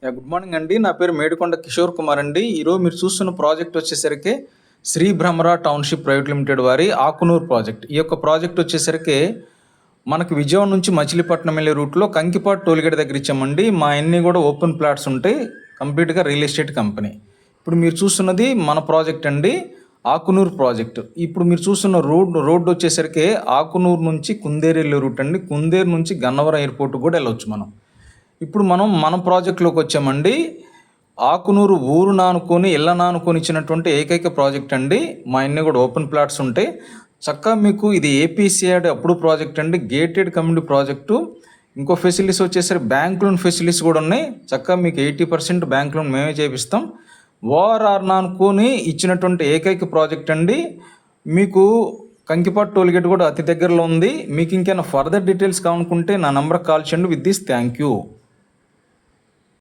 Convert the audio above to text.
Good morning అండి. నా పేరు మేడికొండ కిషోర్ కుమార్ అండి. ఈరోజు మీరు చూస్తున్న ప్రాజెక్ట్ వచ్చేసరికి Shri Bhramara township private limited వారి ఆకునూరు ప్రాజెక్ట్. ఈ యొక్క ప్రాజెక్ట్ వచ్చేసరికి మనకు విజయవాడ నుంచి మచిలీపట్నం వెళ్ళే రూట్లో కంకిపాడు టోల్గేట్ దగ్గర ఇచ్చామండి. మా అన్నీ కూడా ఓపెన్ ప్లాట్స్ ఉంటాయి, కంప్లీట్గా రియల్ ఎస్టేట్ కంపెనీ. ఇప్పుడు మీరు చూస్తున్నది మన ప్రాజెక్ట్ అండి, ఆకునూరు ప్రాజెక్టు. ఇప్పుడు మీరు చూస్తున్న రోడ్డు వచ్చేసరికి ఆకునూరు నుంచి కుందేరు వెళ్ళే రూట్ అండి. కుందేరు నుంచి గన్నవరం ఎయిర్పోర్ట్ కూడా వెళ్ళొచ్చు మనం. ఇప్పుడు మన ప్రాజెక్టులోకి వచ్చామండి. ఆకునూరు ఊరు నానుకొని ఇళ్ళ నానుకొని ఇచ్చినటువంటి ఏకైక ప్రాజెక్ట్ అండి. మా అన్నీ కూడా ఓపెన్ ప్లాట్స్ ఉంటాయి. చక్కగా మీకు ఇది ఏపీసీఆర్ అప్పుడు ప్రాజెక్ట్ అండి, గేటెడ్ కమ్యూనిటీ ప్రాజెక్టు. ఇంకో ఫెసిలిటీస్ వచ్చేసరికి బ్యాంక్ లోన్ ఫెసిలిటీస్ కూడా ఉన్నాయి. చక్కగా మీకు 80% బ్యాంక్ లోన్ మేమే చేపిస్తాం. ఓఆర్ఆర్ నానుకొని ఇచ్చినటువంటి ఏకైక ప్రాజెక్ట్ అండి. మీకు కంకిపాడు టోల్గేట్ కూడా అతి దగ్గరలో ఉంది. మీకు ఇంకేమైనా ఫర్దర్ డీటెయిల్స్ కావాలనుకుంటే నా నెంబర్కి కాల్ చేయండి. With this thank you.